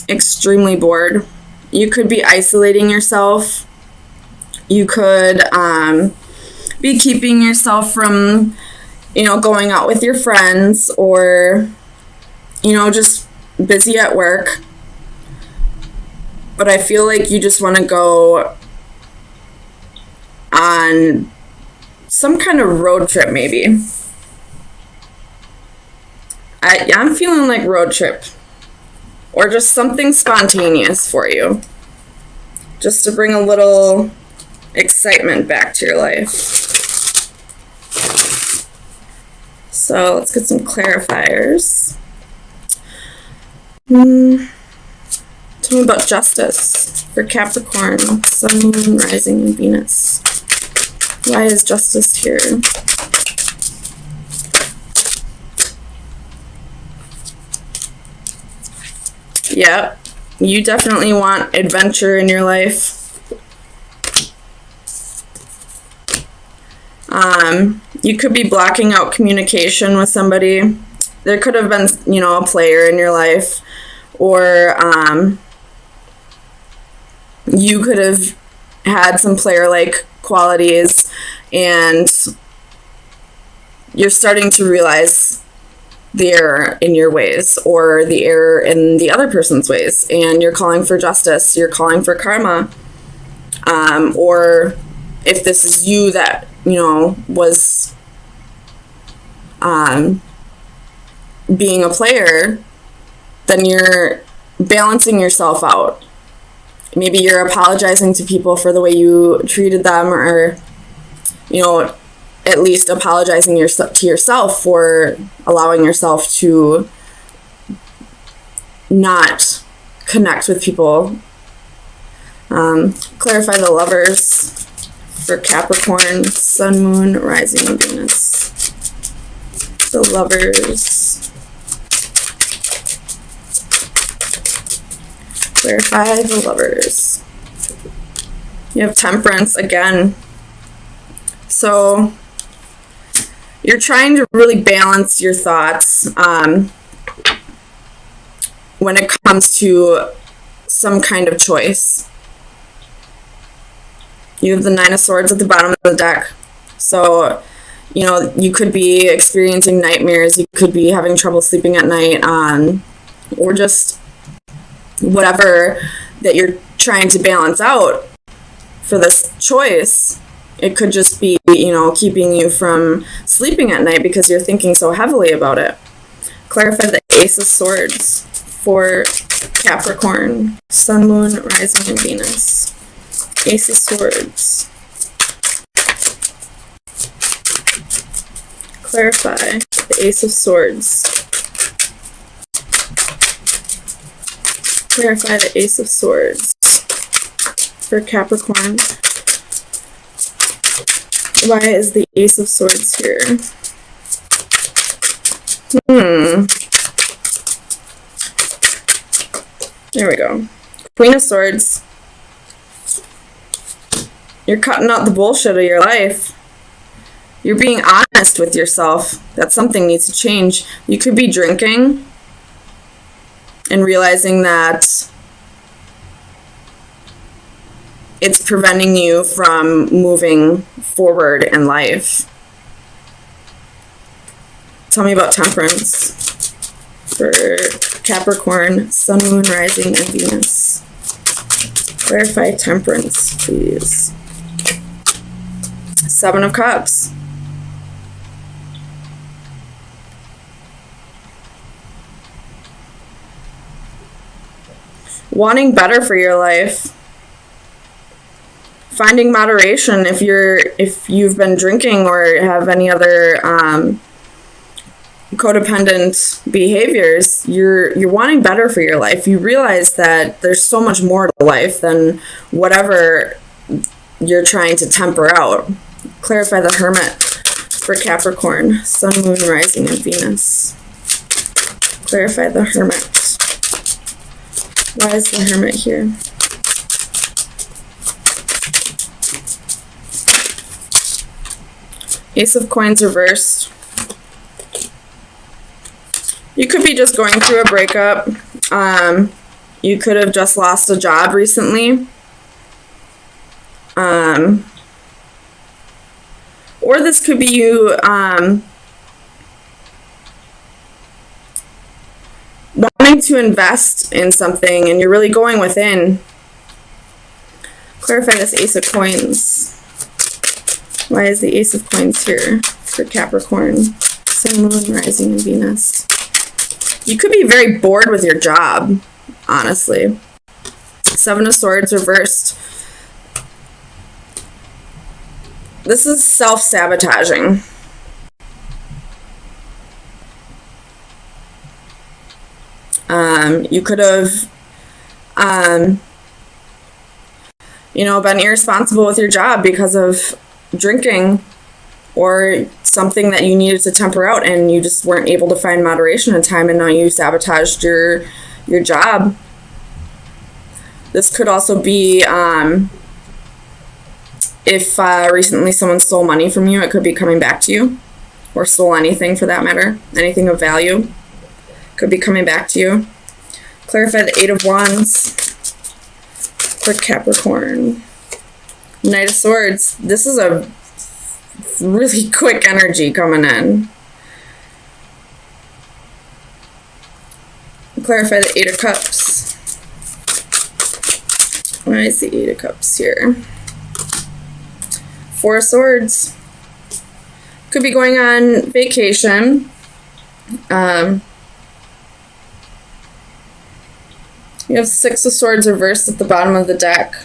extremely bored. You could be isolating yourself. You could be keeping yourself from, going out with your friends, or, just busy at work. But I feel like you just want to go on some kind of road trip, maybe. I'm feeling like road trip. Or just something spontaneous for you. Just to bring a little excitement back to your life. So let's get some clarifiers. Tell me about justice for Capricorn, Sun, Moon, Rising, and Venus. Why is justice here? Yep, you definitely want adventure in your life. You could be blocking out communication with somebody. There could have been, a player in your life, or you could have had some player-like qualities, and you're starting to realize the error in your ways, or the error in the other person's ways, and you're calling for justice, you're calling for karma. Or if this is you that, was being a player, then you're balancing yourself out. Maybe you're apologizing to people for the way you treated them, or, at least apologizing to yourself for allowing yourself to not connect with people. Clarify the Lovers for Capricorn, Sun, Moon, Rising, and Venus. The Lovers. Clarify the Lovers. You have Temperance again. So you're trying to really balance your thoughts when it comes to some kind of choice. You have the Nine of Swords at the bottom of the deck. So, you could be experiencing nightmares. You could be having trouble sleeping at night, or just whatever that you're trying to balance out for this choice. It could just be, keeping you from sleeping at night because you're thinking so heavily about it. Clarify the Ace of Swords for Capricorn, Sun, Moon, Rising, and Venus. Ace of Swords. Clarify the Ace of Swords. Clarify the Ace of Swords for Capricorn. Why is the Ace of Swords here? There we go. Queen of Swords. You're cutting out the bullshit of your life. You're being honest with yourself that something needs to change. You could be drinking and realizing that it's preventing you from moving forward in life. Tell me about Temperance for Capricorn, Sun, Moon, Rising, and Venus. Clarify Temperance, please. Seven of Cups. Wanting better for your life. Finding moderation if you've been drinking or have any other codependent behaviors. You're wanting better for your life. You realize that there's so much more to life than whatever you're trying to temper out. Clarify the Hermit for Capricorn, Sun, Moon, Rising, and Venus. Clarify the Hermit. Why is the Hermit here? Ace of Coins reversed. You could be just going through a breakup. You could have just lost a job recently. Or this could be you wanting to invest in something and you're really going within. Clarify this Ace of Coins. Why is the Ace of Coins here for Capricorn? Sun, Moon, Rising, and Venus. You could be very bored with your job, honestly. Seven of Swords reversed. This is self-sabotaging. You could have, been irresponsible with your job because of drinking or something that you needed to temper out, and you just weren't able to find moderation in time, and now you sabotaged your job. This could also be if recently someone stole money from you, it could be coming back to you, or stole anything for that matter, anything of value could be coming back to you. Clarify the Eight of Wands for Capricorn. Knight of Swords. This is a really quick energy coming in. Clarify the Eight of Cups. Why is the Eight of Cups here? Four of Swords. Could be going on vacation. You have Six of Swords reversed at the bottom of the deck.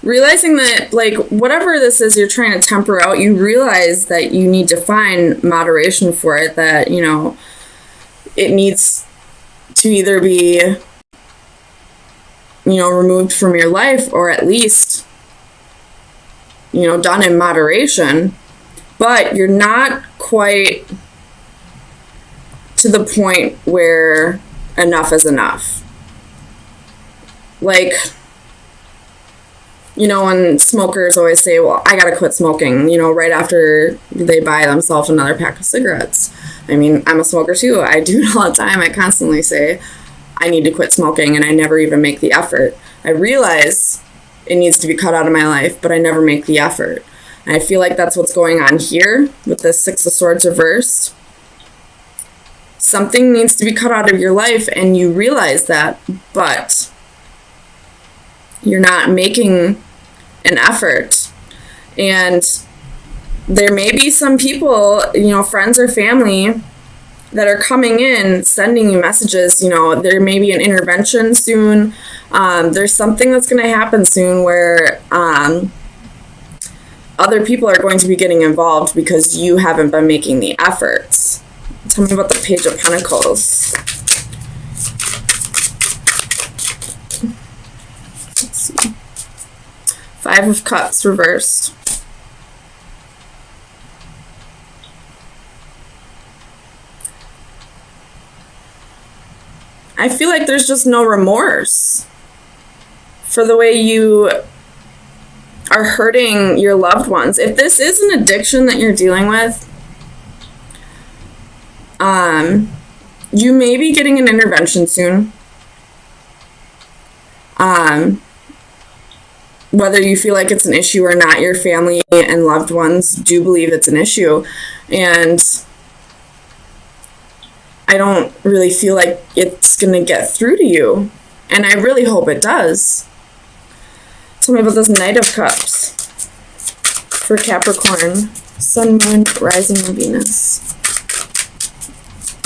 Realizing that, like, whatever this is you're trying to temper out, you realize that you need to find moderation for it, that, it needs to either be, removed from your life, or at least, done in moderation, but you're not quite to the point where enough is enough. Like, when smokers always say, well, I gotta quit smoking, right after they buy themselves another pack of cigarettes. I mean, I'm a smoker too. I do it all the time. I constantly say, I need to quit smoking, and I never even make the effort. I realize it needs to be cut out of my life, but I never make the effort. And I feel like that's what's going on here with the Six of Swords reversed. Something needs to be cut out of your life, and you realize that, but you're not making an effort. And there may be some people, friends or family, that are coming in, sending you messages. There may be an intervention soon. There's something that's going to happen soon where other people are going to be getting involved because you haven't been making the efforts. Tell me about the Page of Pentacles. Let's see. Five of Cups reversed. I feel like there's just no remorse for the way you are hurting your loved ones. If this is an addiction that you're dealing with, you may be getting an intervention soon. Whether you feel like it's an issue or not, your family and loved ones do believe it's an issue. And I don't really feel like it's going to get through to you. And I really hope it does. Tell me about this Knight of Cups for Capricorn. Sun, Moon, Rising, and Venus.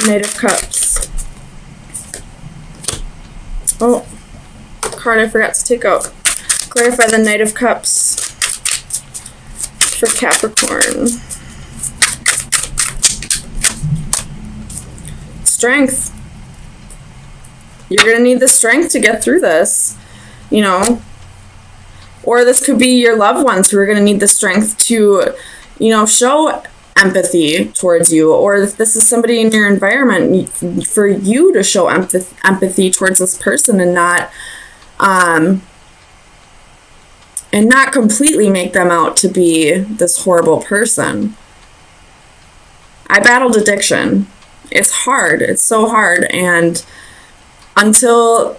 Knight of Cups. Oh, card I forgot to take out. Clarify the Knight of Cups for Capricorn. Strength. You're going to need the strength to get through this, Or this could be your loved ones who are going to need the strength to, show empathy towards you, or if this is somebody in your environment, for you to show empathy towards this person and not completely make them out to be this horrible person. I battled addiction. It's hard. It's so hard. And until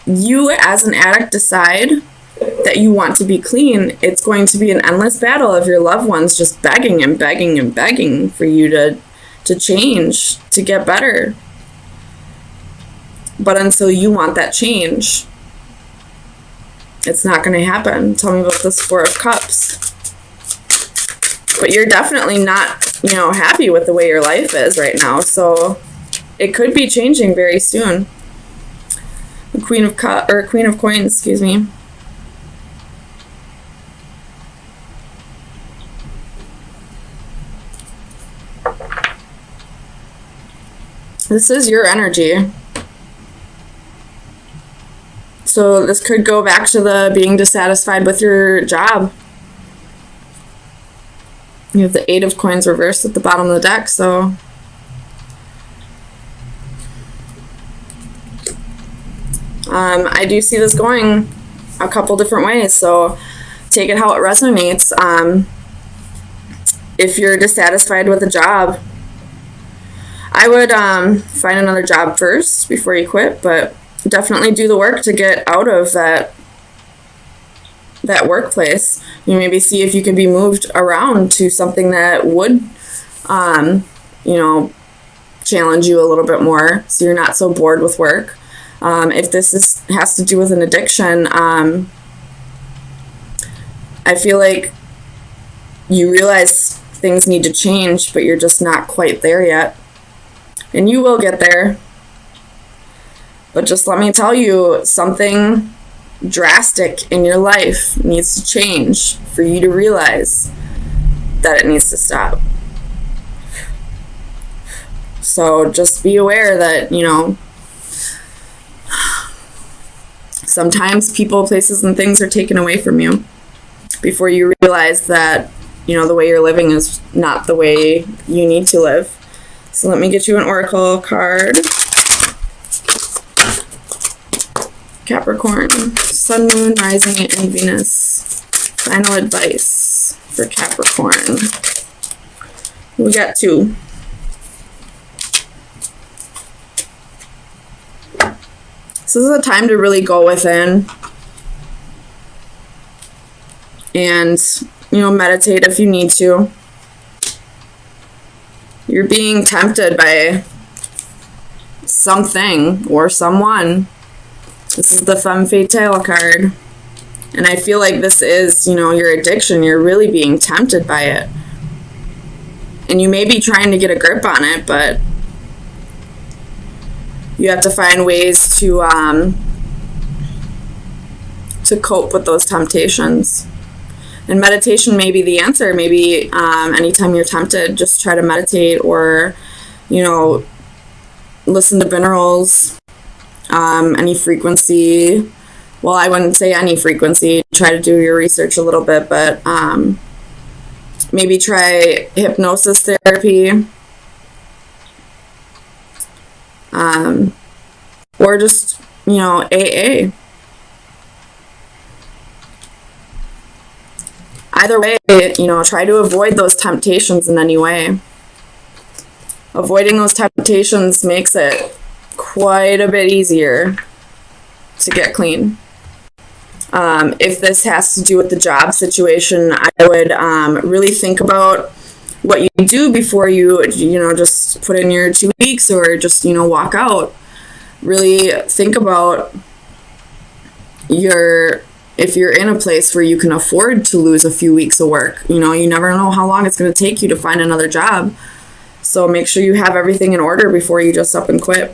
you as an addict decide that you want to be clean, it's going to be an endless battle of your loved ones just begging and begging and begging for you to change, to get better. But until you want that change, it's not going to happen. Tell me about this Four of Cups. But you're definitely not, happy with the way your life is right now. So it could be changing very soon. The Queen of Coins, excuse me. This is your energy. So this could go back to the being dissatisfied with your job. You have the Eight of Coins reversed at the bottom of the deck, so I do see this going a couple different ways, so take it how it resonates. If you're dissatisfied with a job, I would find another job first before you quit, but definitely do the work to get out of that workplace. You maybe see if you can be moved around to something that would, challenge you a little bit more, so you're not so bored with work. If this has to do with an addiction, I feel like you realize things need to change, but you're just not quite there yet. And you will get there. But just let me tell you, something drastic in your life needs to change for you to realize that it needs to stop. So just be aware that, sometimes people, places, and things are taken away from you before you realize that, the way you're living is not the way you need to live. So let me get you an oracle card. Capricorn, Sun, Moon, Rising, and Venus. Final advice for Capricorn. We got 2. This is a time to really go within and, meditate if you need to. You're being tempted by something or someone. This is the Femme Fatale card. And I feel like this is, your addiction. You're really being tempted by it. And you may be trying to get a grip on it, but you have to find ways to cope with those temptations. And meditation may be the answer. Maybe anytime you're tempted, just try to meditate or, listen to binaurals, any frequency. Well, I wouldn't say any frequency. Try to do your research a little bit, but maybe try hypnosis therapy. Or just, AA. Either way, try to avoid those temptations in any way. Avoiding those temptations makes it quite a bit easier to get clean. If this has to do with the job situation, I would really think about what you do before you, just put in your 2 weeks or just, walk out. Really think about if you're in a place where you can afford to lose a few weeks of work. You never know how long it's going to take you to find another job. So make sure you have everything in order before you just up and quit.